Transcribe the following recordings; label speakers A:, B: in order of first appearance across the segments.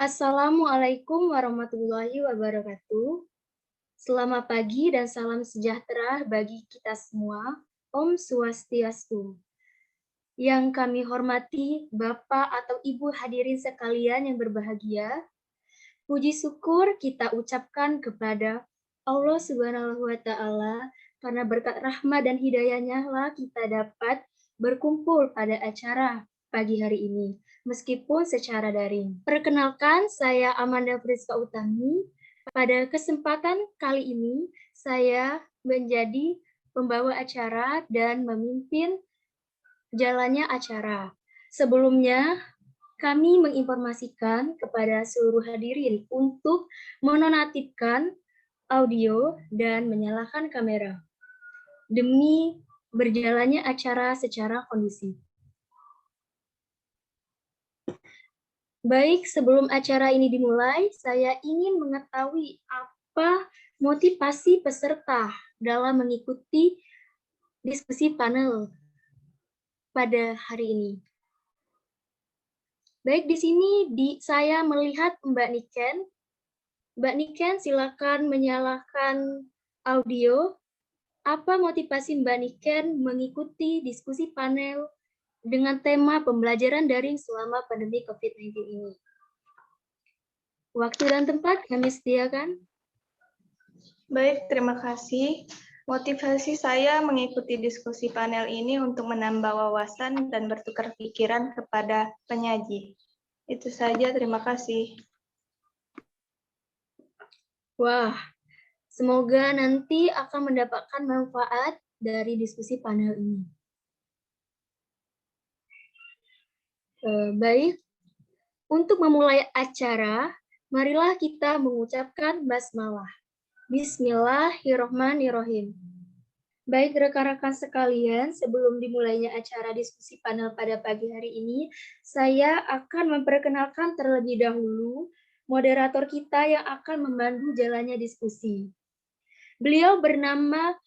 A: Assalamualaikum warahmatullahi wabarakatuh. Selamat pagi dan salam sejahtera bagi kita semua. Om Swastiastu. Yang kami hormati Bapak atau Ibu hadirin sekalian yang berbahagia, puji syukur kita ucapkan kepada Allah Subhanahu wa Ta'ala karena berkat rahmat dan hidayahnya lah kita dapat berkumpul pada acara pagi hari ini, meskipun secara daring. Perkenalkan, saya Amanda Friska Utami. Pada kesempatan kali ini, saya menjadi pembawa acara dan memimpin jalannya acara. Sebelumnya, kami menginformasikan kepada seluruh hadirin untuk menonaktifkan audio dan menyalakan kamera demi berjalannya acara secara kondusif. Baik, sebelum acara ini dimulai, saya ingin mengetahui apa motivasi peserta dalam mengikuti diskusi panel pada hari ini. Baik, di sini saya melihat Mbak Niken. Mbak Niken, silakan menyalakan audio. Apa motivasi Mbak Niken mengikuti diskusi panel dengan tema pembelajaran daring selama pandemi COVID-19 ini? Waktu dan tempat kami sediakan.
B: Baik, terima kasih. Motivasi saya mengikuti diskusi panel ini untuk menambah wawasan dan bertukar pikiran kepada penyaji. Itu saja, terima kasih.
A: Wah, semoga nanti akan mendapatkan manfaat dari diskusi panel ini. Baik, untuk memulai acara, marilah kita mengucapkan basmalah. Bismillahirrohmanirrohim. Baik rekan-rekan sekalian, sebelum dimulainya acara diskusi panel pada pagi hari ini, saya akan memperkenalkan terlebih dahulu moderator kita yang akan memandu jalannya diskusi. Beliau bernama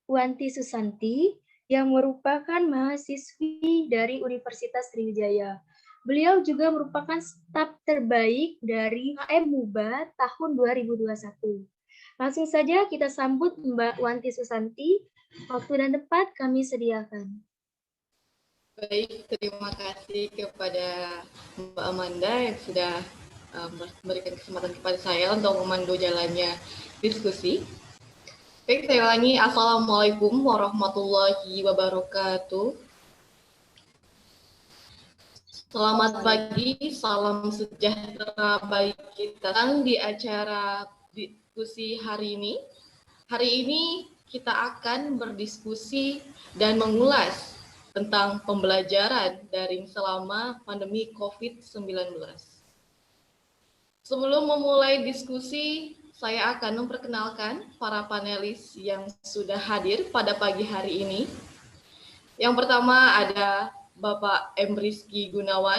A: Wanti Susanti, yang merupakan mahasiswi dari Universitas Sriwijaya. Beliau juga merupakan staf terbaik dari HM MUBA tahun 2021. Langsung saja kita sambut Mbak Wanti Susanti. Waktu dan tempat kami sediakan.
C: Baik, terima kasih kepada Mbak Amanda yang sudah memberikan kesempatan kepada saya untuk memandu jalannya diskusi. Baik, saya ulangi. Assalamualaikum warahmatullahi wabarakatuh. Selamat pagi, salam sejahtera bagi kita di acara diskusi hari ini. Hari ini kita akan berdiskusi dan mengulas tentang pembelajaran daring selama pandemi COVID-19. Sebelum memulai diskusi, saya akan memperkenalkan para panelis yang sudah hadir pada pagi hari ini. Yang pertama ada Bapak M. Rizky Gunawan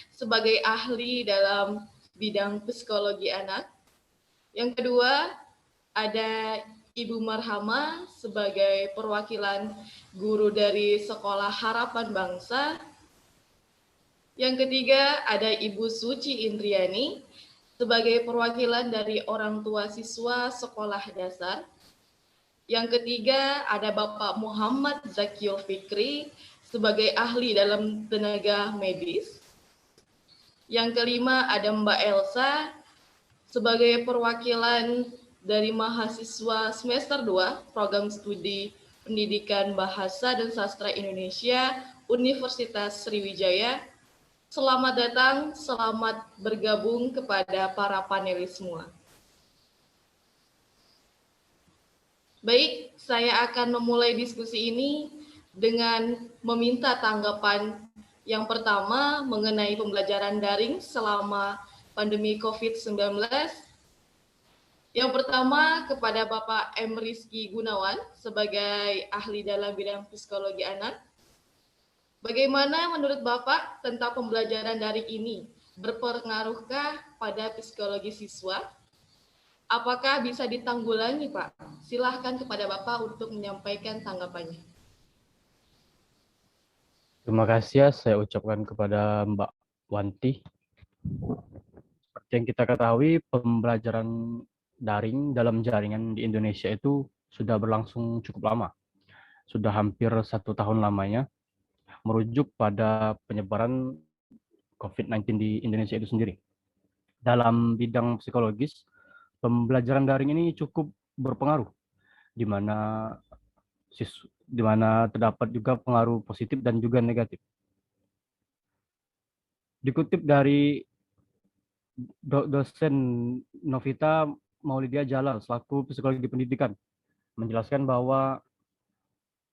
C: sebagai ahli dalam bidang psikologi anak. Yang kedua ada Ibu Marhama sebagai perwakilan guru dari Sekolah Harapan Bangsa. Yang ketiga ada Ibu Suci Indriani sebagai perwakilan dari orang tua siswa sekolah dasar. Yang ketiga ada Bapak Muhammad Zakil Fikri sebagai ahli dalam tenaga medis. Yang kelima ada Mbak Elsa sebagai perwakilan dari mahasiswa semester 2 program studi Pendidikan Bahasa dan Sastra Indonesia Universitas Sriwijaya. Selamat datang, selamat bergabung kepada para panelis semua. Baik, saya akan memulai diskusi ini dengan meminta tanggapan yang pertama mengenai pembelajaran daring selama pandemi COVID-19. Yang pertama kepada Bapak M. Rizky Gunawan sebagai ahli dalam bidang psikologi anak. Bagaimana menurut Bapak tentang pembelajaran daring ini? Berpengaruhkah pada psikologi siswa? Apakah bisa ditanggulangi, Pak? Silahkan kepada Bapak untuk menyampaikan tanggapannya.
D: Terima kasih ya, saya ucapkan kepada Mbak Wanti. Seperti yang kita ketahui, pembelajaran daring dalam jaringan di Indonesia itu sudah berlangsung cukup lama. Sudah hampir 1 tahun lamanya, merujuk pada penyebaran COVID-19 di Indonesia itu sendiri. Dalam bidang psikologis, pembelajaran daring ini cukup berpengaruh, di mana terdapat juga pengaruh positif dan juga negatif. Dikutip dari dosen Novita Maulidia Jalal selaku psikologi pendidikan, menjelaskan bahwa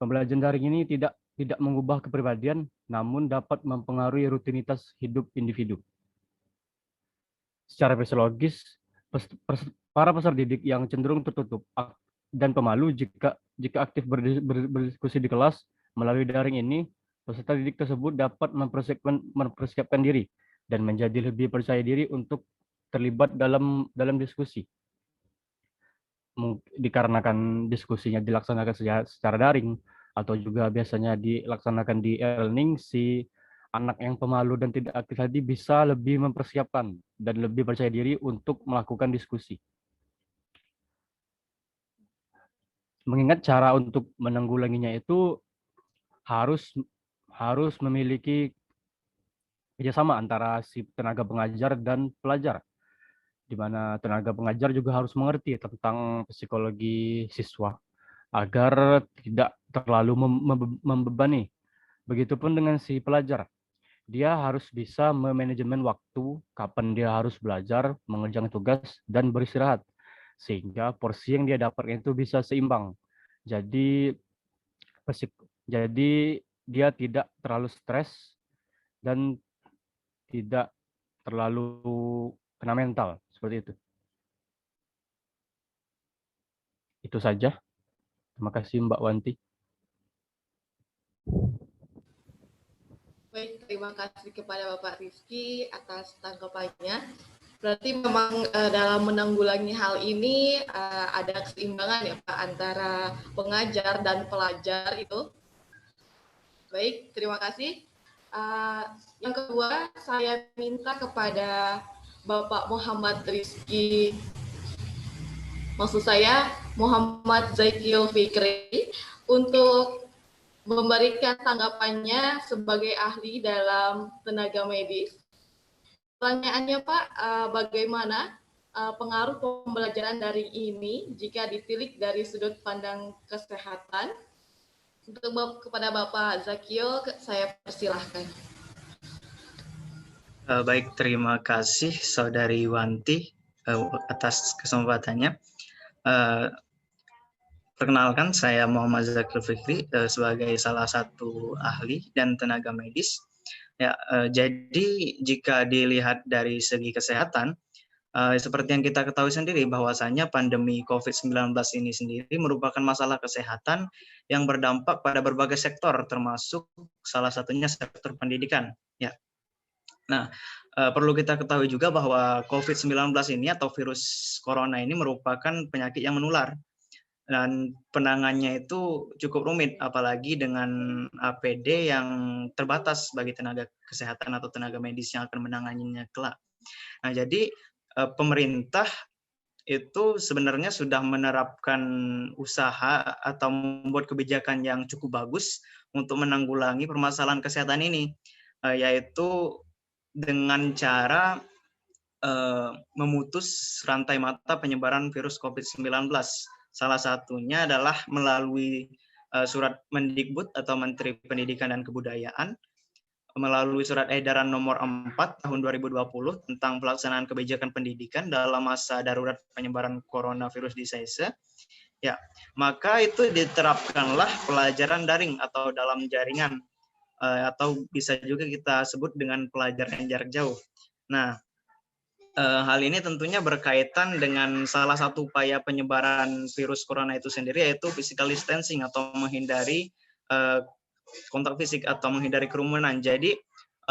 D: pembelajaran daring ini tidak mengubah kepribadian, namun dapat mempengaruhi rutinitas hidup individu. Secara fisiologis, para peserta didik yang cenderung tertutup dan pemalu jika aktif berdiskusi di kelas melalui daring ini, peserta didik tersebut dapat mempersiapkan diri dan menjadi lebih percaya diri untuk terlibat dalam diskusi. Dikarenakan diskusinya dilaksanakan secara daring atau juga biasanya dilaksanakan di e-learning, si anak yang pemalu dan tidak aktif tadi bisa lebih mempersiapkan dan lebih percaya diri untuk melakukan diskusi. Mengingat cara untuk menanggulanginya itu harus memiliki kerjasama antara si tenaga pengajar dan pelajar, di mana tenaga pengajar juga harus mengerti tentang psikologi siswa agar tidak terlalu membebani. Begitupun dengan si pelajar. Dia harus bisa memanajemen waktu, kapan dia harus belajar, mengerjakan tugas, dan beristirahat. Sehingga porsi yang dia dapatkan itu bisa seimbang. Jadi dia tidak terlalu stres dan tidak terlalu kena mental, seperti itu. Itu saja. Terima kasih Mbak Wanti.
C: Baik, terima kasih kepada Bapak Rizky atas tanggapannya. Berarti memang dalam menanggulangi hal ini ada keseimbangan ya Pak antara pengajar dan pelajar itu. Baik, terima kasih. Yang kedua, saya minta kepada Bapak Muhammad Rizky, maksud saya Muhammad Zaikil Fikri, untuk memberikan tanggapannya sebagai ahli dalam tenaga medis. Pertanyaannya Pak, bagaimana pengaruh pembelajaran daring ini jika ditilik dari sudut pandang kesehatan? Untuk kepada Bapak Zakio, saya persilahkan.
E: Baik, terima kasih Saudari Wanti atas kesempatannya. Perkenalkan, saya Muhammad Zakil Fikri sebagai salah satu ahli dan tenaga medis. Ya, jadi jika dilihat dari segi kesehatan, seperti yang kita ketahui sendiri bahwasanya pandemi COVID-19 ini sendiri merupakan masalah kesehatan yang berdampak pada berbagai sektor, termasuk salah satunya sektor pendidikan. Ya. Nah, perlu kita ketahui juga bahwa COVID-19 ini atau virus corona ini merupakan penyakit yang menular. Dan penanganannya itu cukup rumit, apalagi dengan APD yang terbatas bagi tenaga kesehatan atau tenaga medis yang akan menanganinya kelak. Nah, jadi pemerintah itu sebenarnya sudah menerapkan usaha atau membuat kebijakan yang cukup bagus untuk menanggulangi permasalahan kesehatan ini, yaitu dengan cara memutus rantai mata penyebaran virus COVID-19. Salah satunya adalah melalui surat Mendikbud atau Menteri Pendidikan dan Kebudayaan, melalui surat edaran nomor 4 tahun 2020 tentang pelaksanaan kebijakan pendidikan dalam masa darurat penyebaran coronavirus di SAISE. Ya, maka itu diterapkanlah pelajaran daring atau dalam jaringan, atau bisa juga kita sebut dengan pelajaran jarak jauh. Nah, hal ini tentunya berkaitan dengan salah satu upaya penyebaran virus corona itu sendiri, yaitu physical distancing atau menghindari kontak fisik atau menghindari kerumunan. Jadi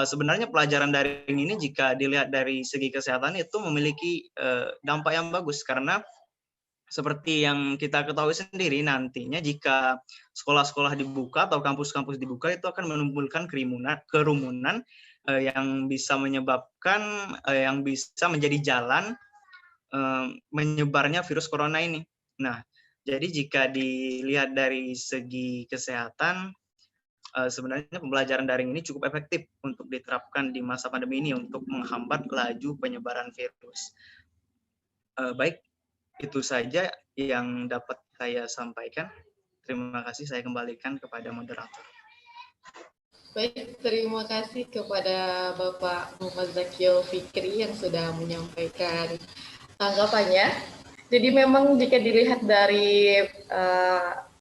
E: sebenarnya pelajaran daring ini jika dilihat dari segi kesehatan itu memiliki dampak yang bagus, karena seperti yang kita ketahui sendiri, nantinya jika sekolah-sekolah dibuka atau kampus-kampus dibuka itu akan menimbulkan kerumunan yang bisa menyebabkan yang bisa menjadi jalan menyebarnya virus corona ini. Nah, jadi jika dilihat dari segi kesehatan, sebenarnya pembelajaran daring ini cukup efektif untuk diterapkan di masa pandemi ini untuk menghambat laju penyebaran virus. Baik, itu saja yang dapat saya sampaikan. Terima kasih, saya kembalikan kepada moderator.
C: Baik, terima kasih kepada Bapak Muhammad Zakil Fikri yang sudah menyampaikan tanggapannya. Jadi memang jika dilihat dari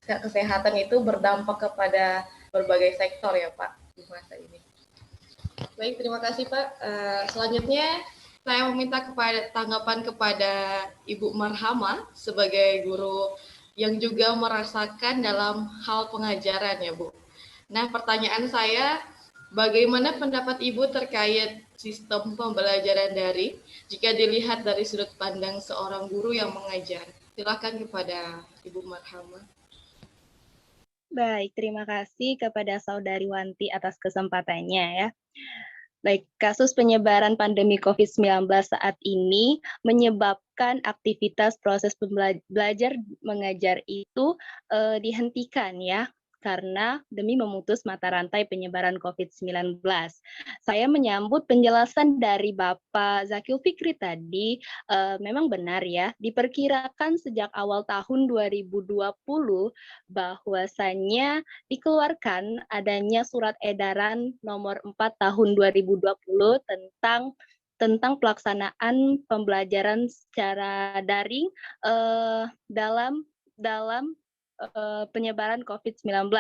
C: kesehatan itu berdampak kepada berbagai sektor ya Pak di masa ini. Baik, terima kasih Pak. Selanjutnya saya meminta tanggapan kepada Ibu Marhama sebagai guru yang juga merasakan dalam hal pengajaran ya Bu. Nah, pertanyaan saya, bagaimana pendapat Ibu terkait sistem pembelajaran daring jika dilihat dari sudut pandang seorang guru yang mengajar? Silakan kepada Ibu Marhama.
F: Baik, terima kasih kepada Saudari Wanti atas kesempatannya ya. Baik, kasus penyebaran pandemi COVID-19 saat ini menyebabkan aktivitas proses belajar mengajar itu dihentikan ya, karena demi memutus mata rantai penyebaran COVID-19. Saya menyambut penjelasan dari Bapak Zakil Fikri tadi, memang benar ya, diperkirakan sejak awal tahun 2020 bahwasannya dikeluarkan adanya surat edaran nomor 4 tahun 2020 tentang pelaksanaan pembelajaran secara daring dalam penyebaran COVID-19,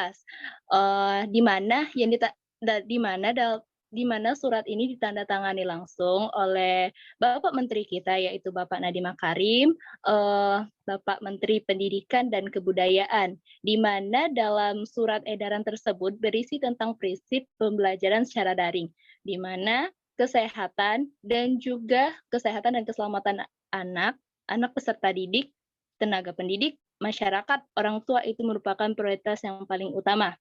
F: di mana surat ini ditandatangani langsung oleh Bapak Menteri kita, yaitu Bapak Nadiem Makarim, Bapak Menteri Pendidikan dan Kebudayaan, di mana dalam surat edaran tersebut berisi tentang prinsip pembelajaran secara daring, di mana kesehatan dan keselamatan anak peserta didik, tenaga pendidik, masyarakat, orang tua itu merupakan prioritas yang paling utama.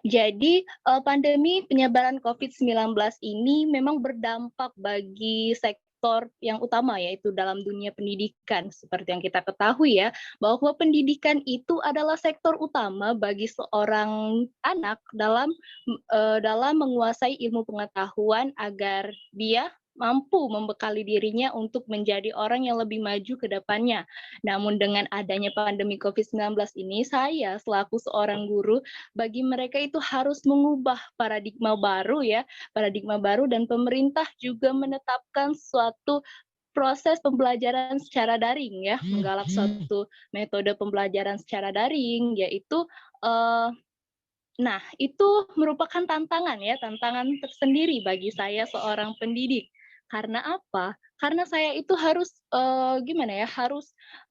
F: Jadi pandemi penyebaran COVID-19 ini memang berdampak bagi sektor yang utama, yaitu dalam dunia pendidikan. Seperti yang kita ketahui ya, bahwa pendidikan itu adalah sektor utama bagi seorang anak dalam menguasai ilmu pengetahuan agar dia mampu membekali dirinya untuk menjadi orang yang lebih maju ke depannya. Namun dengan adanya pandemi COVID-19 ini, saya selaku seorang guru, bagi mereka itu harus mengubah paradigma baru dan pemerintah juga menetapkan suatu proses pembelajaran secara daring ya, menggalak suatu metode pembelajaran secara daring, yaitu nah, itu merupakan tantangan tersendiri bagi saya seorang pendidik. Karena apa? Karena saya itu harus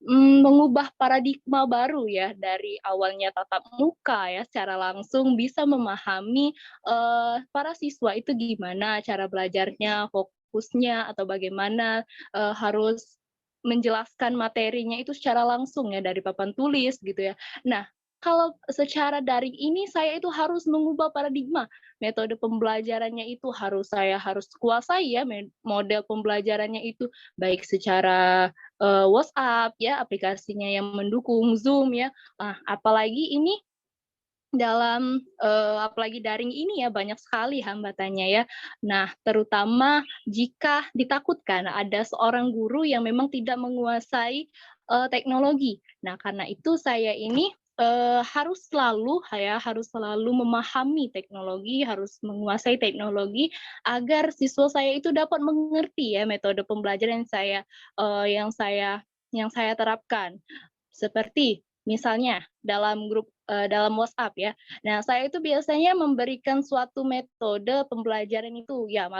F: mengubah paradigma baru ya, dari awalnya tatap muka ya secara langsung bisa memahami para siswa itu gimana cara belajarnya, fokusnya, atau bagaimana harus menjelaskan materinya itu secara langsung ya dari papan tulis gitu ya. Nah, kalau secara daring ini saya itu harus mengubah paradigma. Metode pembelajarannya itu saya harus kuasai ya, model pembelajarannya itu baik secara WhatsApp ya, aplikasinya yang mendukung Zoom ya. Apalagi ini apalagi daring ini ya, banyak sekali hambatannya ya. Nah, terutama jika ditakutkan ada seorang guru yang memang tidak menguasai teknologi. Nah, karena itu saya ini harus selalu memahami teknologi, harus menguasai teknologi agar siswa saya itu dapat mengerti ya metode pembelajaran yang saya terapkan. Seperti misalnya dalam grup dalam WhatsApp ya. Nah, saya itu biasanya memberikan suatu metode pembelajaran itu ya,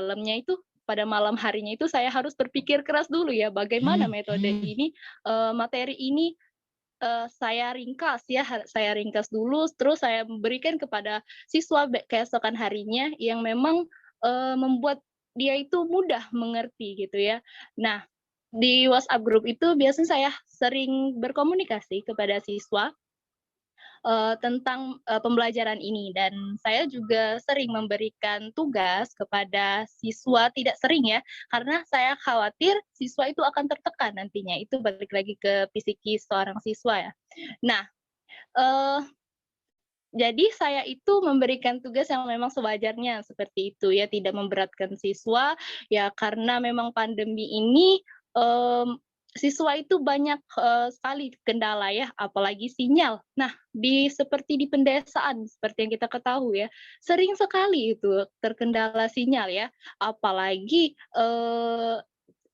F: pada malam harinya itu saya harus berpikir keras dulu ya, bagaimana metode ini, materi ini saya ringkas dulu, terus saya berikan kepada siswa keesokan harinya yang memang membuat dia itu mudah mengerti gitu ya. Nah, di WhatsApp group itu biasanya saya sering berkomunikasi kepada siswa tentang pembelajaran ini, dan saya juga sering memberikan tugas kepada siswa, tidak sering ya, karena saya khawatir siswa itu akan tertekan nantinya. Itu balik lagi ke psikis seorang siswa ya. Nah, jadi saya itu memberikan tugas yang memang sewajarnya seperti itu ya, tidak memberatkan siswa ya, karena memang pandemi ini siswa itu banyak sekali kendala ya, apalagi sinyal. Nah, seperti di pedesaan seperti yang kita ketahui ya, sering sekali itu terkendala sinyal ya, apalagi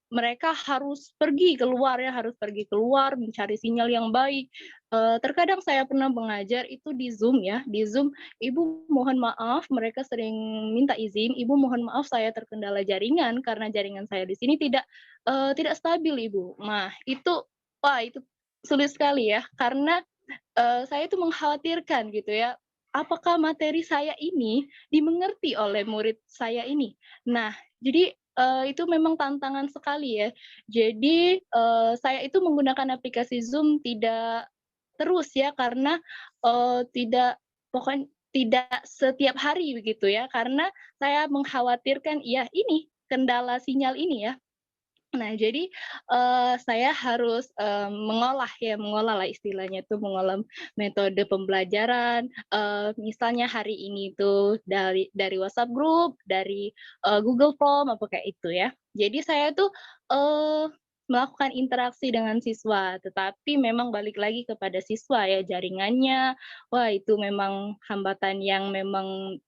F: mereka harus pergi keluar ya, harus pergi keluar mencari sinyal yang baik. Terkadang saya pernah mengajar itu di Zoom ya, di Zoom, "Ibu mohon maaf," mereka sering minta izin, "Ibu mohon maaf saya terkendala jaringan karena jaringan saya di sini tidak stabil, Ibu." Nah, wah itu sulit sekali ya, karena saya itu mengkhawatirkan gitu ya, apakah materi saya ini dimengerti oleh murid saya ini. Nah, jadi itu memang tantangan sekali ya. Jadi saya itu menggunakan aplikasi Zoom tidak terus ya, karena pokoknya tidak setiap hari begitu ya, karena saya mengkhawatirkan ya ini kendala sinyal ini ya. Nah, jadi saya harus mengolah lah istilahnya itu, mengolah metode pembelajaran. Misalnya hari ini itu dari WhatsApp group, dari Google Form, apa kayak itu ya. Jadi saya tuh melakukan interaksi dengan siswa, tetapi memang balik lagi kepada siswa ya, jaringannya. Wah, itu memang hambatan yang memang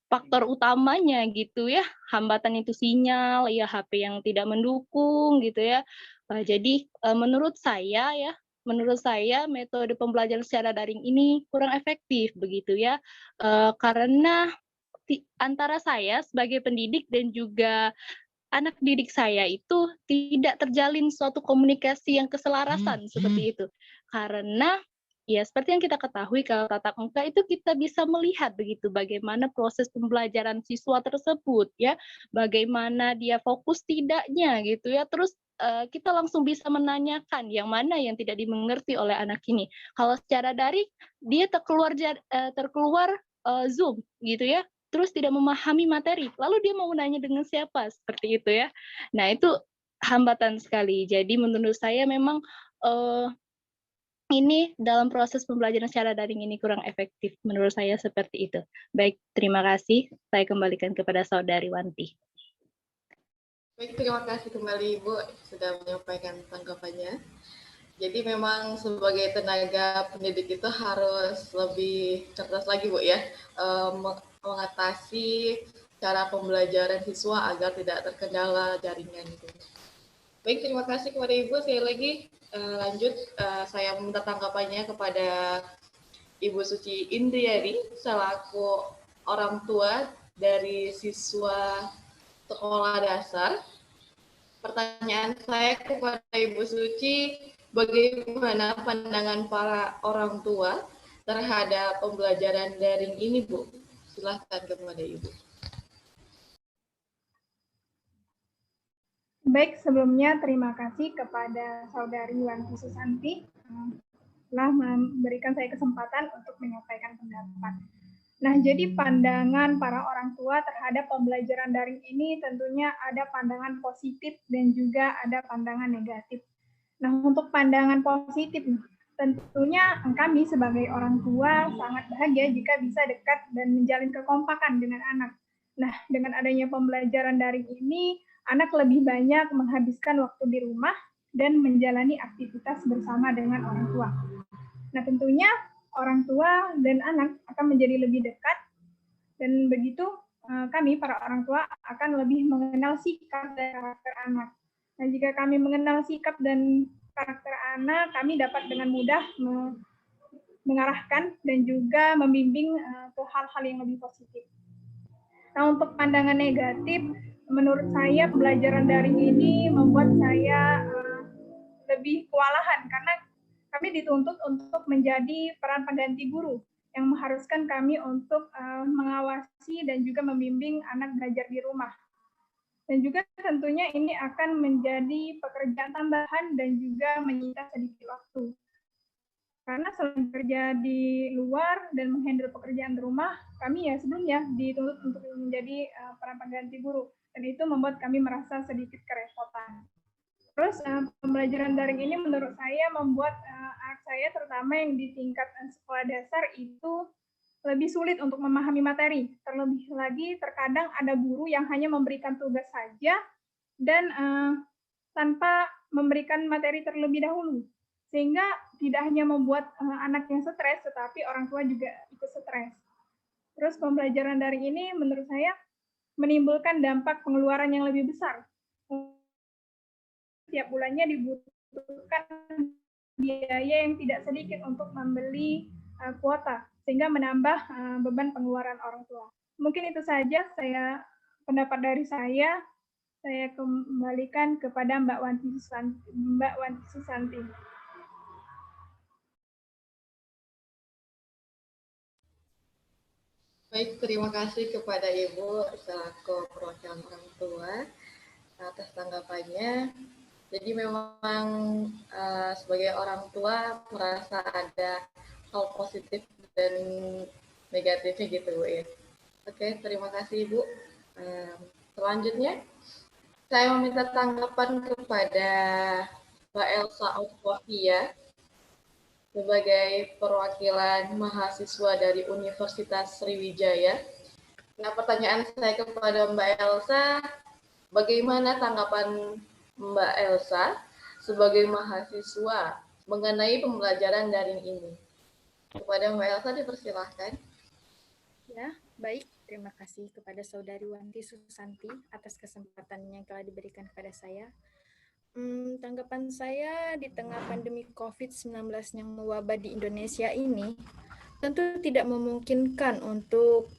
F: faktor utamanya gitu ya, hambatan itu sinyal, ya HP yang tidak mendukung gitu ya. Jadi menurut saya metode pembelajaran secara daring ini kurang efektif begitu ya, karena antara saya sebagai pendidik dan juga anak didik saya itu tidak terjalin suatu komunikasi yang keselarasan seperti itu. Karena ya seperti yang kita ketahui kalau tatap muka itu kita bisa melihat begitu bagaimana proses pembelajaran siswa tersebut ya, bagaimana dia fokus tidaknya gitu ya. Terus kita langsung bisa menanyakan yang mana yang tidak dimengerti oleh anak ini. Kalau secara daring dia terkeluar Zoom gitu ya, terus tidak memahami materi, lalu dia mau nanya dengan siapa, seperti itu ya. Nah, itu hambatan sekali. Jadi menurut saya memang ini dalam proses pembelajaran secara daring ini kurang efektif, menurut saya seperti itu. Baik, terima kasih. Saya kembalikan kepada Saudari Wanti.
C: Baik, terima kasih kembali Ibu sudah menyampaikan tanggapannya. Jadi memang sebagai tenaga pendidik itu harus lebih cerdas lagi Bu ya, mengatasi cara pembelajaran siswa agar tidak terkendala jaringan itu. Baik, terima kasih kepada Ibu. Saya lagi lanjut, saya meminta tanggapannya kepada Ibu Suci Indriani selaku orang tua dari siswa sekolah dasar. Pertanyaan saya kepada Ibu Suci, bagaimana pandangan para orang tua terhadap pembelajaran daring ini, Bu? Silahkan kepada Ibu.
B: Baik, sebelumnya terima kasih kepada Saudari Wanti Susanti telah memberikan saya kesempatan untuk menyampaikan pendapat. Nah, jadi pandangan para orang tua terhadap pembelajaran daring ini tentunya ada pandangan positif dan juga ada pandangan negatif. Nah, untuk pandangan positif, tentunya kami sebagai orang tua sangat bahagia jika bisa dekat dan menjalin kekompakan dengan anak. Nah, dengan adanya pembelajaran daring ini, anak lebih banyak menghabiskan waktu di rumah dan menjalani aktivitas bersama dengan orang tua. Nah, tentunya orang tua dan anak akan menjadi lebih dekat, dan begitu kami para orang tua akan lebih mengenal sikap dan karakter anak. Nah, jika kami mengenal sikap dan karakter anak, kami dapat dengan mudah mengarahkan dan juga membimbing ke hal-hal yang lebih positif. Nah, untuk pandangan negatif, menurut saya pembelajaran daring ini membuat saya lebih kewalahan karena kami dituntut untuk menjadi peran pengganti guru yang mengharuskan kami untuk mengawasi dan juga membimbing anak belajar di rumah. Dan juga tentunya ini akan menjadi pekerjaan tambahan dan juga menyita sedikit waktu.
G: Karena selain kerja di luar dan menghandle pekerjaan di rumah, kami ya sebelumnya dituntut untuk menjadi peran pengganti guru. Dan itu membuat kami merasa sedikit kerepotan. Terus pembelajaran daring ini menurut saya membuat anak saya terutama yang di tingkat sekolah dasar itu lebih sulit untuk memahami materi. Terlebih lagi terkadang ada guru yang hanya memberikan tugas saja dan tanpa memberikan materi terlebih dahulu. Sehingga tidak hanya membuat anak yang stres, tetapi orang tua juga ikut stres. Terus pembelajaran daring ini menurut saya menimbulkan dampak pengeluaran yang lebih besar. Setiap bulannya dibutuhkan biaya yang tidak sedikit untuk membeli kuota, sehingga menambah beban pengeluaran orang tua. Mungkin itu saja pendapat dari saya. Saya kembalikan kepada Mbak Wanti Susanti.
C: Baik, terima kasih kepada Ibu selaku perwakilan orang tua atas tanggapannya. Jadi memang sebagai orang tua merasa ada hal positif dan negatifnya gitu Bu ya. Oke, terima kasih Ibu. Selanjutnya saya meminta tanggapan kepada Mbak Elsa Auswafia sebagai perwakilan mahasiswa dari Universitas Sriwijaya. Nah, pertanyaan saya kepada Mbak Elsa, bagaimana tanggapan Mbak Elsa sebagai mahasiswa mengenai pembelajaran daring ini? Kepada Mbak Elsa dipersilahkan.
H: Ya, baik. Terima kasih kepada Saudari Wanti Susanti atas kesempatan yang telah diberikan kepada saya. Tanggapan saya di tengah pandemi COVID-19 yang mewabah di Indonesia ini, tentu tidak memungkinkan untuk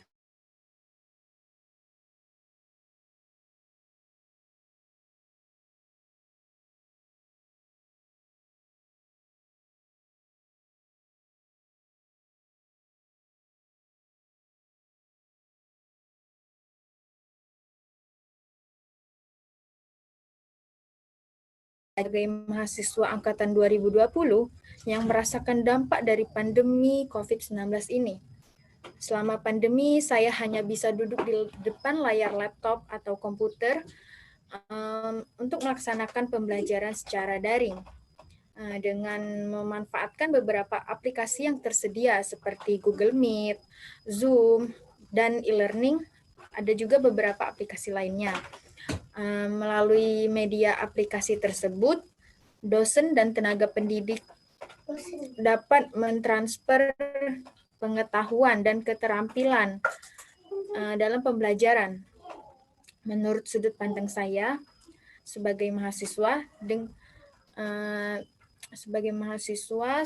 H: sebagai mahasiswa angkatan 2020 yang merasakan dampak dari pandemi COVID-19 ini. Selama pandemi, saya hanya bisa duduk di depan layar laptop atau komputer untuk melaksanakan pembelajaran secara daring dengan memanfaatkan beberapa aplikasi yang tersedia seperti Google Meet, Zoom, dan e-learning. Ada juga beberapa aplikasi lainnya. Melalui media aplikasi tersebut, dosen dan tenaga pendidik dapat mentransfer pengetahuan dan keterampilan dalam pembelajaran. Menurut sudut pandang saya, sebagai mahasiswa,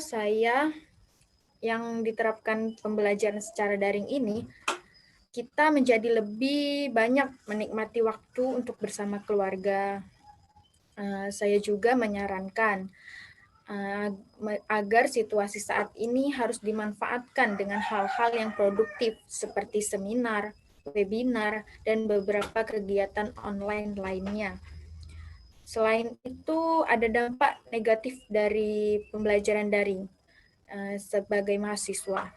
H: saya yang diterapkan pembelajaran secara daring ini, kita menjadi lebih banyak menikmati waktu untuk bersama keluarga. Saya juga menyarankan agar situasi saat ini harus dimanfaatkan dengan hal-hal yang produktif seperti seminar, webinar, dan beberapa kegiatan online lainnya. Selain itu, ada dampak negatif dari pembelajaran daring sebagai mahasiswa.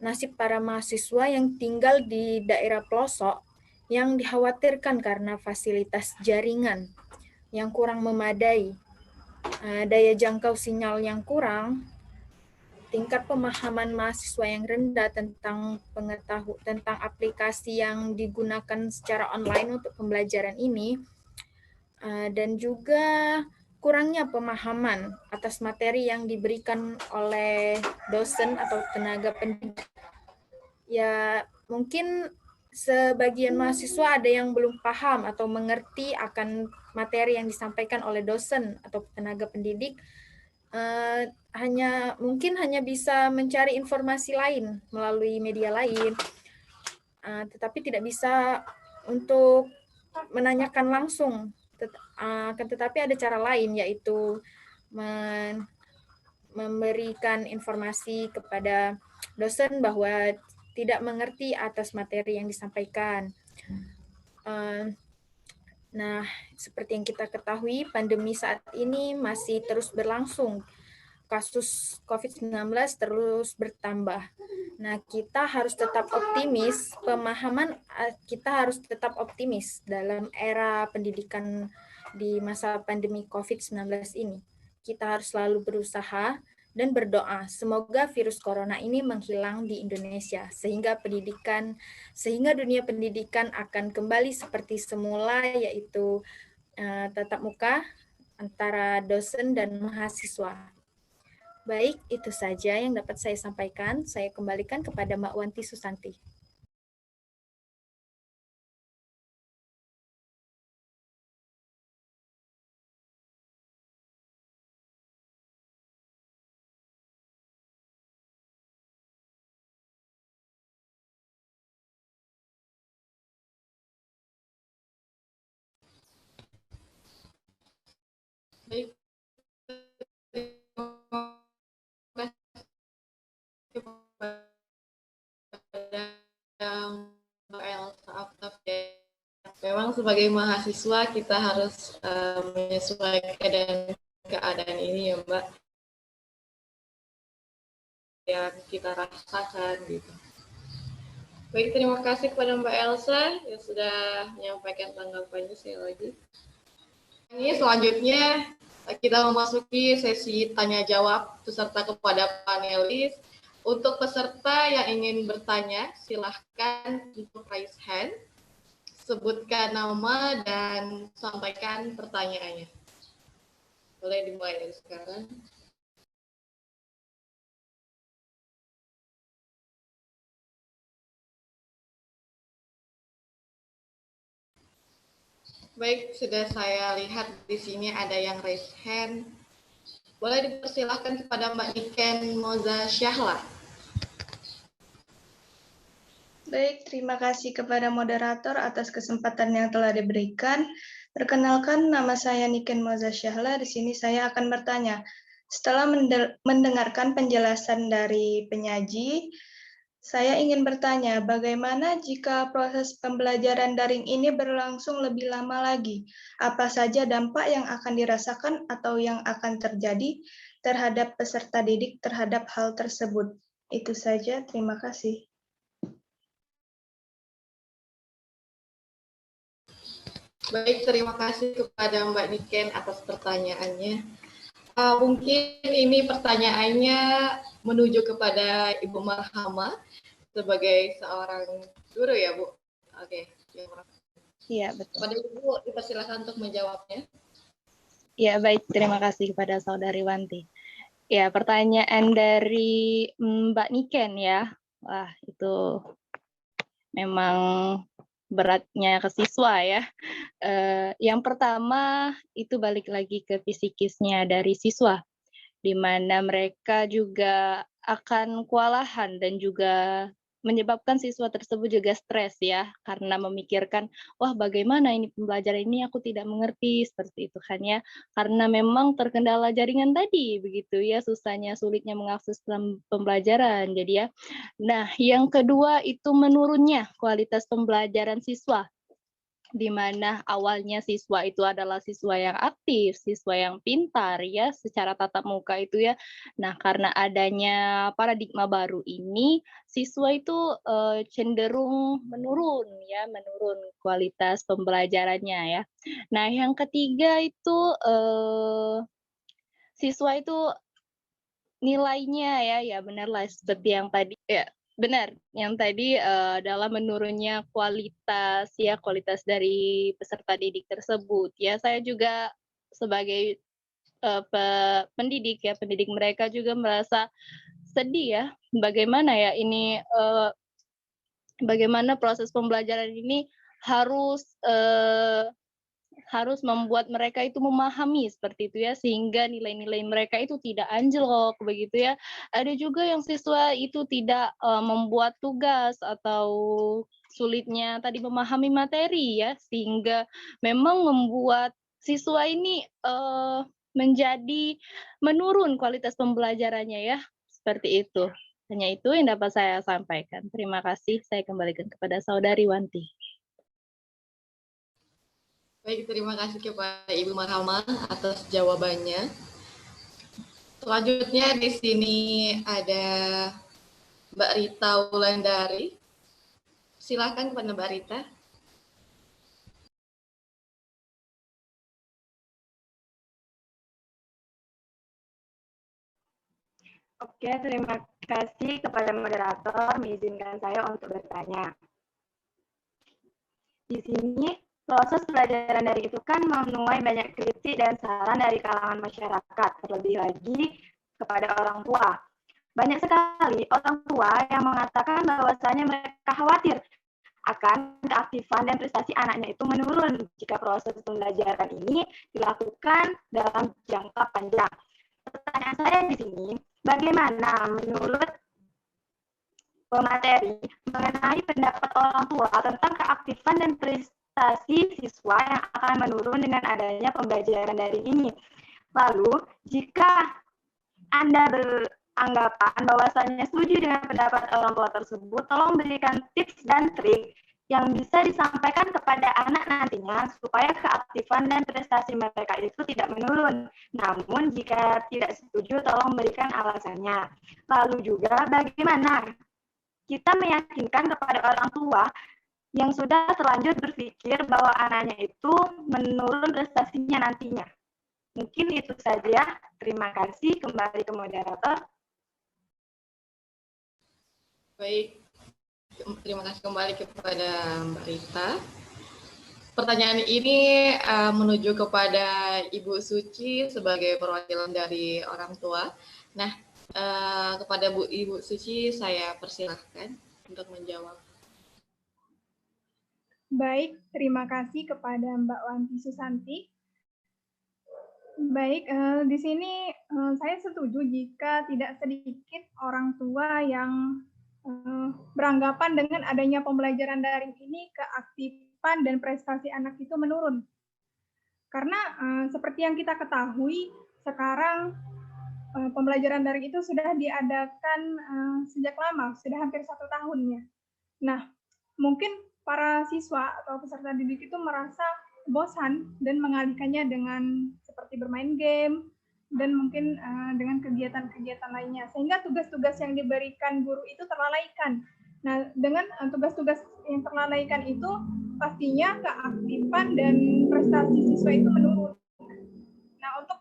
H: Nasib para mahasiswa yang tinggal di daerah pelosok yang dikhawatirkan karena fasilitas jaringan yang kurang memadai, daya jangkau sinyal yang kurang, tingkat pemahaman mahasiswa yang rendah tentang aplikasi yang digunakan secara online untuk pembelajaran ini, dan juga kurangnya pemahaman atas materi yang diberikan oleh dosen atau tenaga pendidik. Ya, mungkin sebagian mahasiswa ada yang belum paham atau mengerti akan materi yang disampaikan oleh dosen atau tenaga pendidik, mungkin hanya bisa mencari informasi lain melalui media lain, tetapi tidak bisa untuk menanyakan langsung. Tetapi ada cara lain, yaitu memberikan informasi kepada dosen bahwa tidak mengerti atas materi yang disampaikan. Nah, seperti yang kita ketahui, pandemi saat ini masih terus berlangsung. kasus COVID-19 terus bertambah. Nah, kita harus tetap optimis, kita harus tetap optimis dalam era pendidikan di masa pandemi COVID-19 ini. Kita harus selalu berusaha dan berdoa semoga virus corona ini menghilang di Indonesia sehingga dunia pendidikan akan kembali seperti semula, yaitu tatap muka antara dosen dan mahasiswa. Baik, itu saja yang dapat saya sampaikan. Saya kembalikan kepada Mbak Wanti Susanti.
C: Baik, Mbak Elsa Aftaf. Memang sebagai mahasiswa kita harus menyesuaikan dengan keadaan ini ya Mbak, yang kita rasakan gitu. Baik, terima kasih kepada Mbak Elsa yang sudah menyampaikan tanggapannya sekali lagi. Ini selanjutnya kita memasuki sesi tanya jawab peserta kepada panelis. Untuk peserta yang ingin bertanya, silahkan untuk raise hand, sebutkan nama dan sampaikan pertanyaannya. Boleh dimulai dari sekarang. Baik, sudah saya lihat di sini ada yang raise hand. Boleh dipersilahkan kepada Mbak Niken Moza Syahla.
B: Baik, terima kasih kepada moderator atas kesempatan yang telah diberikan. Perkenalkan, nama saya Niken Moza Syahla. Di sini saya akan bertanya. Setelah mendengarkan penjelasan dari penyaji, saya ingin bertanya, bagaimana jika proses pembelajaran daring ini berlangsung lebih lama lagi? Apa saja dampak yang akan dirasakan atau yang akan terjadi terhadap peserta didik terhadap hal tersebut? Itu saja, terima kasih.
C: Baik, terima kasih kepada Mbak Niken atas pertanyaannya. Mungkin ini pertanyaannya menuju kepada Ibu Marhama sebagai seorang guru ya, Bu? Oke.
F: Iya, betul.
C: Pada Ibu, dipersilakan untuk menjawabnya.
F: Ya, baik. Terima kasih kepada Saudari Wanti. Ya, pertanyaan dari Mbak Niken ya. Wah, itu memang beratnya ke siswa ya. Yang pertama itu balik lagi ke psikisnya dari siswa, di mana mereka juga akan kewalahan dan juga menyebabkan siswa tersebut juga stres ya, karena memikirkan, wah bagaimana ini pembelajaran ini aku tidak mengerti, seperti itu kan ya, karena memang terkendala jaringan tadi, begitu ya, sulitnya mengakses pembelajaran, jadi ya. Nah, yang kedua itu menurunnya kualitas pembelajaran siswa, di mana awalnya siswa itu adalah siswa yang aktif, siswa yang pintar ya secara tatap muka itu ya. Nah, karena adanya paradigma baru ini, siswa itu cenderung menurun kualitas pembelajarannya ya. Nah, yang ketiga itu siswa itu nilainya ya benarlah seperti yang tadi ya. Benar, yang tadi adalah menurunnya kualitas dari peserta didik tersebut. Ya, saya juga sebagai pendidik mereka juga merasa sedih ya. Bagaimana ya ini bagaimana proses pembelajaran ini harus membuat mereka itu memahami seperti itu ya, sehingga nilai-nilai mereka itu tidak anjlok begitu ya. Ada juga yang siswa itu tidak membuat tugas atau sulitnya tadi memahami materi ya, sehingga memang membuat siswa ini menjadi menurun kualitas pembelajarannya ya, seperti itu. Hanya itu yang dapat saya sampaikan. Terima kasih, saya kembalikan kepada Saudari Wanti.
C: Baik, terima kasih kepada Ibu Marhama atas jawabannya. Selanjutnya di sini ada Mbak Rita Wulandari. Silakan kepada Mbak Rita.
I: Oke, terima kasih kepada moderator mengizinkan saya untuk bertanya. Di sini, proses pelajaran daring itu kan menuai banyak kritik dan saran dari kalangan masyarakat, terlebih lagi kepada orang tua. Banyak sekali orang tua yang mengatakan bahwasanya mereka khawatir akan keaktifan dan prestasi anaknya itu menurun jika proses pembelajaran ini dilakukan dalam jangka panjang. Pertanyaan saya di sini, bagaimana menurut pemateri mengenai pendapat orang tua tentang keaktifan dan prestasi siswa yang akan menurun dengan adanya pembelajaran daring ini? Lalu, jika Anda beranggapan bahwasannya setuju dengan pendapat orang tua tersebut, tolong berikan tips dan trik yang bisa disampaikan kepada anak nantinya supaya keaktifan dan prestasi mereka itu tidak menurun. Namun jika tidak setuju, tolong berikan alasannya. Lalu juga bagaimana kita meyakinkan kepada orang tua yang sudah terlanjur berpikir bahwa anaknya itu menurun prestasinya nantinya. Mungkin itu saja. Terima kasih. Kembali ke moderator.
C: Baik. Terima kasih kembali kepada Mbak Rita. Pertanyaan ini menuju kepada Ibu Suci sebagai perwakilan dari orang tua. Nah, kepada Ibu Suci saya persilahkan untuk menjawab.
G: Baik, terima kasih kepada Mbak Wanti Susanti. Baik, di sini saya setuju jika tidak sedikit orang tua yang beranggapan dengan adanya pembelajaran daring ini keaktifan dan prestasi anak itu menurun. Karena seperti yang kita ketahui, sekarang pembelajaran daring itu sudah diadakan sejak lama, sudah hampir 1 tahunnya. Nah, mungkin para siswa atau peserta didik itu merasa bosan dan mengalihkannya dengan seperti bermain game, dan mungkin dengan kegiatan-kegiatan lainnya, sehingga tugas-tugas yang diberikan guru itu terlalaikan. Nah, dengan tugas-tugas yang terlalaikan itu, pastinya keaktifan dan prestasi siswa itu menurun. Nah, untuk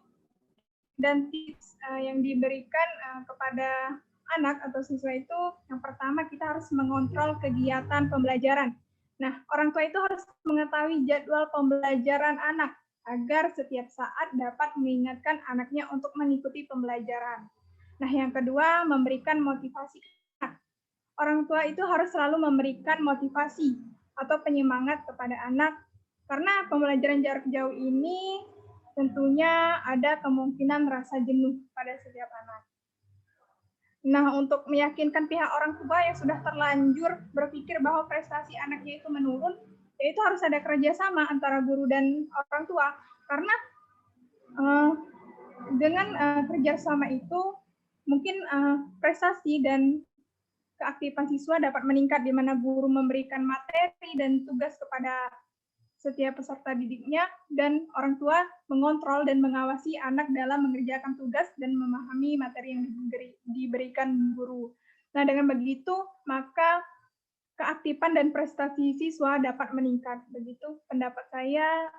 G: dan tips yang diberikan kepada anak atau siswa itu, yang pertama kita harus mengontrol kegiatan pembelajaran. Nah, orang tua itu harus mengetahui jadwal pembelajaran anak, agar setiap saat dapat mengingatkan anaknya untuk mengikuti pembelajaran. Nah, yang kedua, memberikan motivasi. Orang tua itu harus selalu memberikan motivasi atau penyemangat kepada anak, karena pembelajaran jarak jauh ini tentunya ada kemungkinan rasa jenuh pada setiap anak. Nah, untuk meyakinkan pihak orang tua yang sudah terlanjur berpikir bahwa prestasi anaknya itu menurun, yaitu harus ada kerjasama antara guru dan orang tua, karena dengan kerjasama itu mungkin prestasi dan keaktifan siswa dapat meningkat, di mana guru memberikan materi dan tugas kepada setiap peserta didiknya, dan orang tua mengontrol dan mengawasi anak dalam mengerjakan tugas dan memahami materi yang diberikan guru. Nah, dengan begitu, maka keaktifan dan prestasi siswa dapat meningkat. Begitu pendapat saya.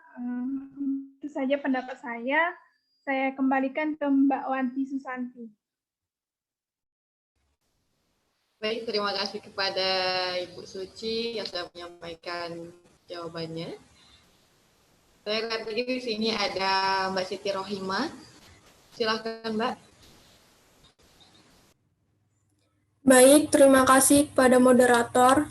G: Itu saja pendapat saya. Saya kembalikan ke Mbak Wanti Susanti.
C: Baik, terima kasih kepada Ibu Suci yang sudah menyampaikan jawabannya. Saya lihat lagi di sini ada Mbak Siti Rohimah. Silakan, Mbak.
J: Baik, terima kasih kepada moderator.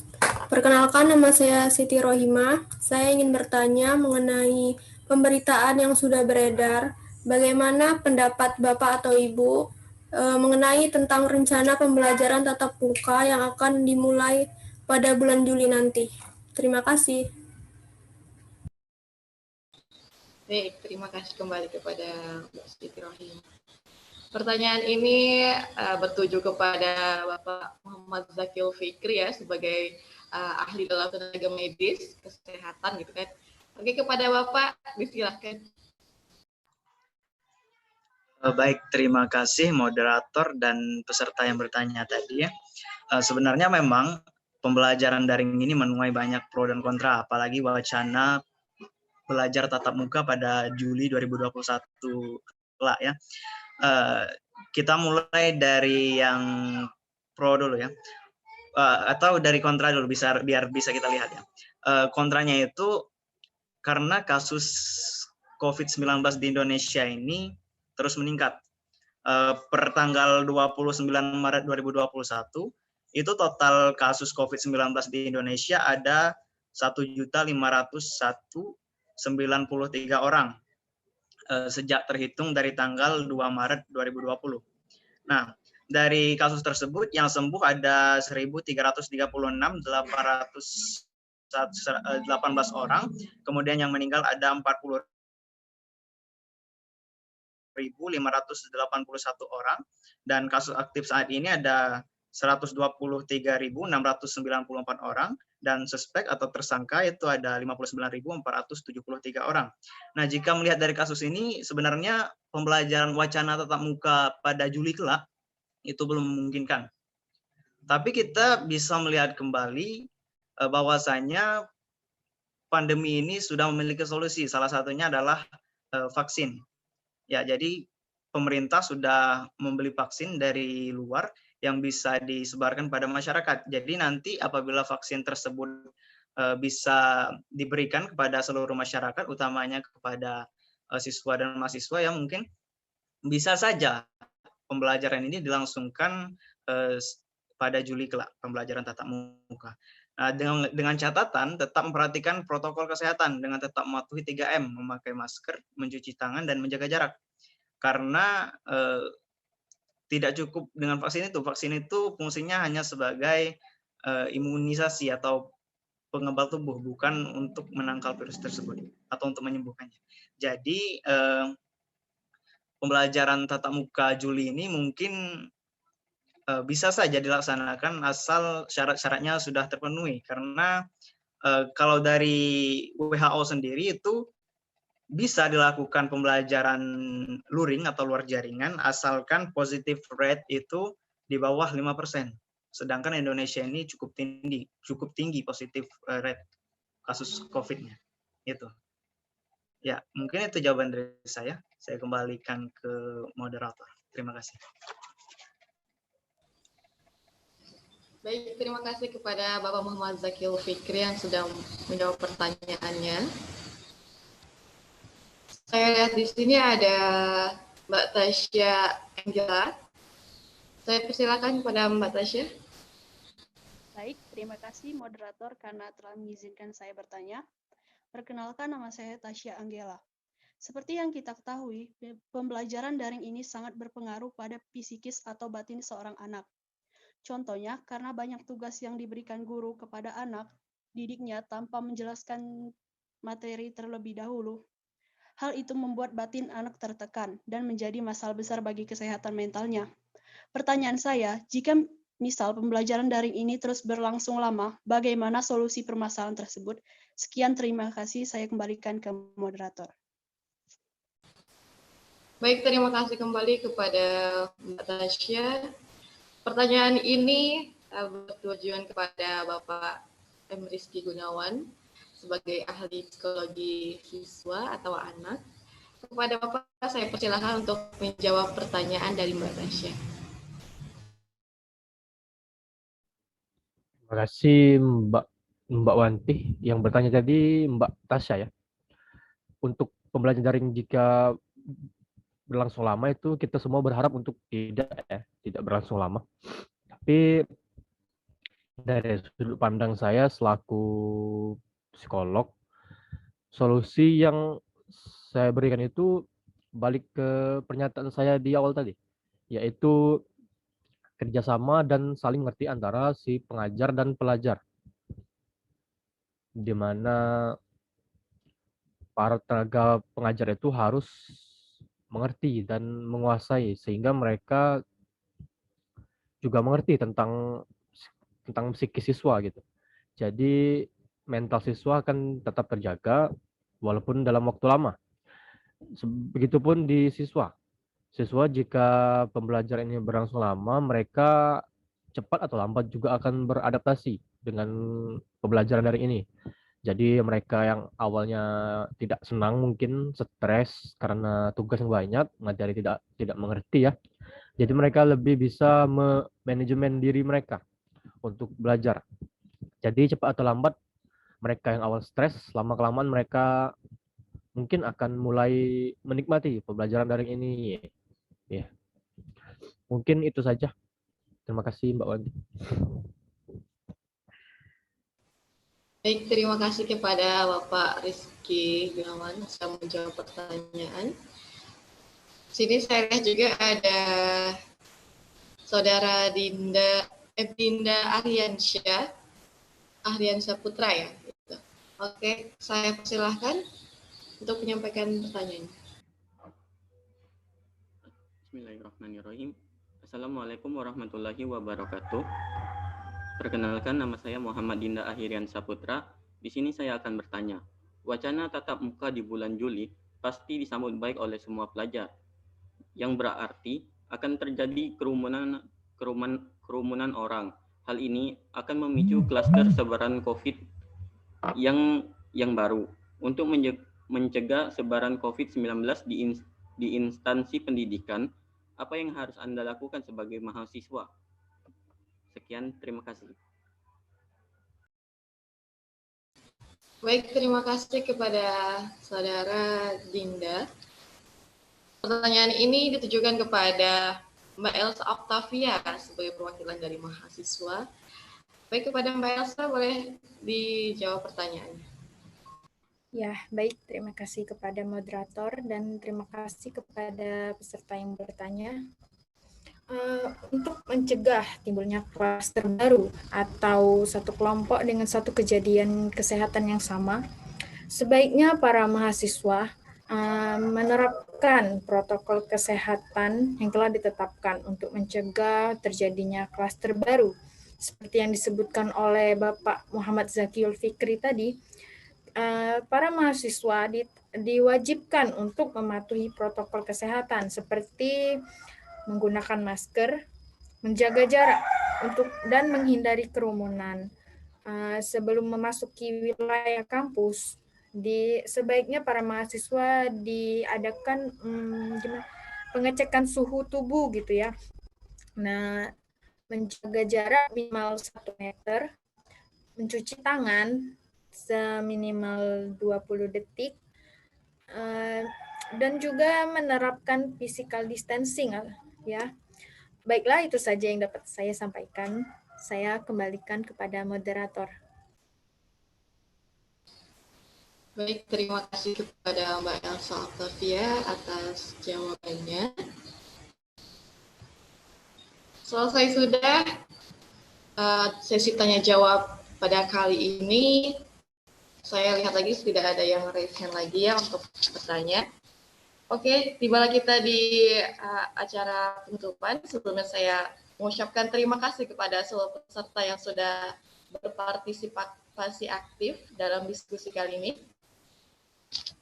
J: Perkenalkan, nama saya Siti Rohimah. Saya ingin bertanya mengenai pemberitaan yang sudah beredar. Bagaimana pendapat Bapak atau Ibu mengenai tentang rencana pembelajaran tatap muka yang akan dimulai pada bulan Juli nanti? Terima kasih.
C: Baik, terima kasih kembali kepada Mbak Siti Rohimah. Pertanyaan ini bertuju kepada Bapak Muhammad Zakil Fikri ya, sebagai ahli dalam tenaga medis, kesehatan gitu kan. Oke, kepada Bapak, disilakan.
E: Baik, terima kasih moderator dan peserta yang bertanya tadi ya. Sebenarnya memang pembelajaran daring ini menuai banyak pro dan kontra, apalagi wacana belajar tatap muka pada Juli 2021 lah ya. Kita mulai dari yang pro dulu ya, atau dari kontra dulu biar bisa kita lihat ya. Kontranya itu karena kasus COVID-19 di Indonesia ini terus meningkat. Per tanggal 29 Maret 2021, itu total kasus COVID-19 di Indonesia ada 1.501.093 orang sejak terhitung dari tanggal 2 Maret 2020. Nah, dari kasus tersebut yang sembuh ada 1.336.818 orang, kemudian yang meninggal ada 40.581 orang, dan kasus aktif saat ini ada 123.694 orang, dan suspek atau tersangka itu ada 59.473 orang. Nah, jika melihat dari kasus ini, sebenarnya pembelajaran wacana tatap muka pada Juli kelak itu belum memungkinkan. Tapi kita bisa melihat kembali bahwasanya pandemi ini sudah memiliki solusi. Salah satunya adalah vaksin. Ya, jadi pemerintah sudah membeli vaksin dari luar yang bisa disebarkan pada masyarakat. Jadi nanti apabila vaksin tersebut bisa diberikan kepada seluruh masyarakat, utamanya kepada siswa dan mahasiswa, ya mungkin bisa saja pembelajaran ini dilangsungkan pada Juli kelak, pembelajaran tatap muka. Nah, dengan catatan tetap memperhatikan protokol kesehatan dengan tetap mematuhi 3M, memakai masker, mencuci tangan, dan menjaga jarak. Karena tidak cukup dengan vaksin itu. Vaksin itu fungsinya hanya sebagai imunisasi atau pengebal tubuh, bukan untuk menangkal virus tersebut atau untuk menyembuhkannya. Jadi pembelajaran tatap muka Juli ini mungkin bisa saja dilaksanakan asal syarat-syaratnya sudah terpenuhi. Karena kalau dari WHO sendiri itu bisa dilakukan pembelajaran luring atau luar jaringan asalkan positive rate itu di bawah 5%. Sedangkan Indonesia ini cukup tinggi positive rate kasus COVID-nya. Itu. Ya, mungkin itu jawaban dari saya. Saya kembalikan ke moderator. Terima kasih.
C: Baik, terima kasih kepada Bapak Muhammad Zakil Fikri yang sudah menjawab pertanyaannya. Saya lihat di sini ada Mbak Tasya Angela. Saya persilakan kepada Mbak Tasya.
K: Baik, terima kasih moderator karena telah mengizinkan saya bertanya. Perkenalkan, nama saya Tasya Angela. Seperti yang kita ketahui, pembelajaran daring ini sangat berpengaruh pada psikis atau batin seorang anak. Contohnya, karena banyak tugas yang diberikan guru kepada anak didiknya tanpa menjelaskan materi terlebih dahulu. Hal itu membuat batin anak tertekan dan menjadi masalah besar bagi kesehatan mentalnya. Pertanyaan saya, jika misal pembelajaran daring ini terus berlangsung lama, bagaimana solusi permasalahan tersebut? Sekian, terima kasih. Saya kembalikan ke moderator.
C: Baik, terima kasih kembali kepada Mbak Tasya. Pertanyaan ini bertujuan kepada Bapak M. Rizky Gunawan sebagai ahli psikologi siswa atau anak. Kepada Bapak, saya persilakan untuk menjawab pertanyaan dari Mbak Tasya.
D: Terima kasih Mbak Wanti yang bertanya tadi, Mbak Tasya ya. Untuk pembelajaran daring jika berlangsung lama itu kita semua berharap untuk tidak berlangsung lama. Tapi dari sudut pandang saya selaku psikolog, solusi yang saya berikan itu balik ke pernyataan saya di awal tadi, yaitu kerjasama dan saling mengerti antara si pengajar dan pelajar, di mana para tenaga pengajar itu harus mengerti dan menguasai sehingga mereka juga mengerti tentang psikis siswa gitu. Jadi mental siswa akan tetap terjaga walaupun dalam waktu lama. Begitupun di siswa. Siswa jika pembelajaran ini berlangsung lama, mereka cepat atau lambat juga akan beradaptasi dengan pembelajaran daring ini. Jadi mereka yang awalnya tidak senang, mungkin stres karena tugas yang banyak, materi tidak mengerti ya. Jadi mereka lebih bisa manajemen diri mereka untuk belajar. Jadi cepat atau lambat mereka yang awal stres, lama-kelamaan mereka mungkin akan mulai menikmati pembelajaran daring ini. Ya, mungkin itu saja. Terima kasih Mbak Wanti.
C: Baik, terima kasih kepada Bapak Rizky Gunawan sudah menjawab pertanyaan. Sini saya lihat juga ada Saudara Dinda Aryansyah Putra ya. Oke, saya persilahkan untuk menyampaikan pertanyaannya.
L: Bismillahirrahmanirrahim. Assalamualaikum warahmatullahi wabarakatuh. Perkenalkan, nama saya Muhammad Dinda Aryansyah Putra. Di sini saya akan bertanya. Wacana tatap muka di bulan Juli pasti disambut baik oleh semua pelajar. Yang berarti akan terjadi kerumunan orang. Hal ini akan memicu klaster sebaran COVID yang baru. Untuk mencegah sebaran COVID-19 di instansi pendidikan, apa yang harus Anda lakukan sebagai mahasiswa? Sekian, terima kasih.
C: Baik, terima kasih kepada Saudara Dinda. Pertanyaan ini ditujukan kepada Mbak Elsa Octavia sebagai perwakilan dari mahasiswa. Baik, kepada Mbak Elsa boleh dijawab pertanyaannya.
H: Ya, baik. Terima kasih kepada moderator dan terima kasih kepada peserta yang bertanya. Untuk mencegah timbulnya klaster baru atau satu kelompok dengan satu kejadian kesehatan yang sama, sebaiknya para mahasiswa menerapkan protokol kesehatan yang telah ditetapkan untuk mencegah terjadinya klaster baru. Seperti yang disebutkan oleh Bapak Muhammad Zakiul Fikri tadi, para mahasiswa diwajibkan untuk mematuhi protokol kesehatan seperti menggunakan masker, menjaga jarak dan menghindari kerumunan. Sebelum memasuki wilayah kampus, sebaiknya para mahasiswa diadakan pengecekan suhu tubuh gitu ya. Nah, menjaga jarak minimal 1 meter, mencuci tangan seminimal 20 detik, dan juga menerapkan physical distancing ya. Baiklah, itu saja yang dapat saya sampaikan. Saya kembalikan kepada moderator.
C: Baik, terima kasih kepada Mbak Elsa Octavia atas jawabannya. Selesai sudah sesi tanya jawab pada kali ini. Saya lihat lagi tidak ada yang raise hand lagi ya untuk bertanya. Oke, tibalah kita di acara penutupan. Sebelumnya saya mengucapkan terima kasih kepada seluruh peserta yang sudah berpartisipasi aktif dalam diskusi kali ini.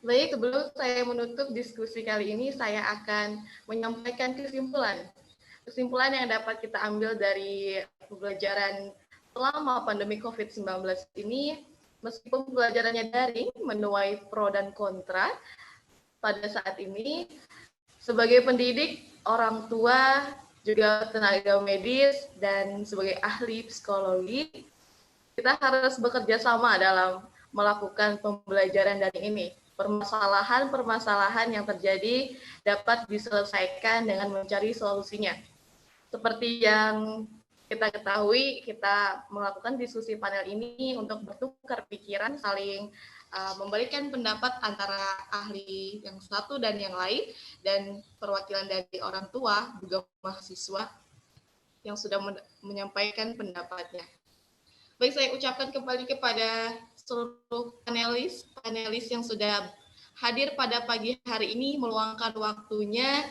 C: Baik, sebelum saya menutup diskusi kali ini, saya akan menyampaikan kesimpulan yang dapat kita ambil dari pembelajaran selama pandemi COVID-19 ini. Meskipun pembelajarannya daring, menuai pro dan kontra, pada saat ini, sebagai pendidik, orang tua, juga tenaga medis, dan sebagai ahli psikologi, kita harus bekerja sama dalam melakukan pembelajaran daring ini. Permasalahan-permasalahan yang terjadi dapat diselesaikan dengan mencari solusinya. Seperti yang kita ketahui, kita melakukan diskusi panel ini untuk bertukar pikiran, saling memberikan pendapat antara ahli yang satu dan yang lain, dan perwakilan dari orang tua, juga mahasiswa yang sudah menyampaikan pendapatnya. Baik, saya ucapkan kembali kepada seluruh panelis yang sudah hadir pada pagi hari ini, meluangkan waktunya.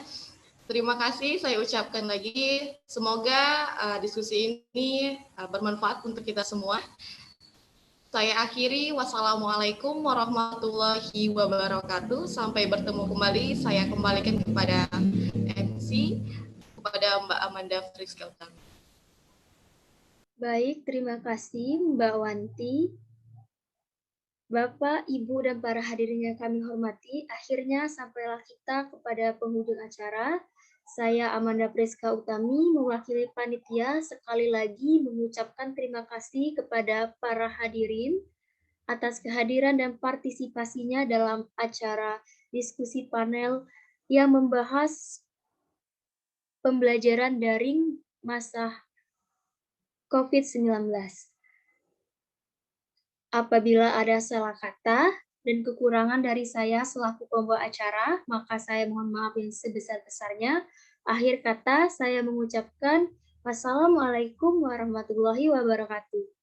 C: Terima kasih, saya ucapkan lagi. Semoga diskusi ini bermanfaat untuk kita semua. Saya akhiri, wassalamualaikum warahmatullahi wabarakatuh. Sampai bertemu kembali, saya kembalikan kepada kepada Mbak Amanda Friska Utami.
A: Baik, terima kasih Mbak Wanti. Bapak, Ibu, dan para hadirin yang kami hormati, akhirnya sampailah kita kepada penghujung acara. Saya Amanda Friska Utami, mewakili panitia, sekali lagi mengucapkan terima kasih kepada para hadirin atas kehadiran dan partisipasinya dalam acara diskusi panel yang membahas pembelajaran daring masa COVID-19. Apabila ada salah kata dan kekurangan dari saya selaku pembawa acara, maka saya mohon maaf yang sebesar-besarnya. Akhir kata, saya mengucapkan wassalamualaikum warahmatullahi wabarakatuh.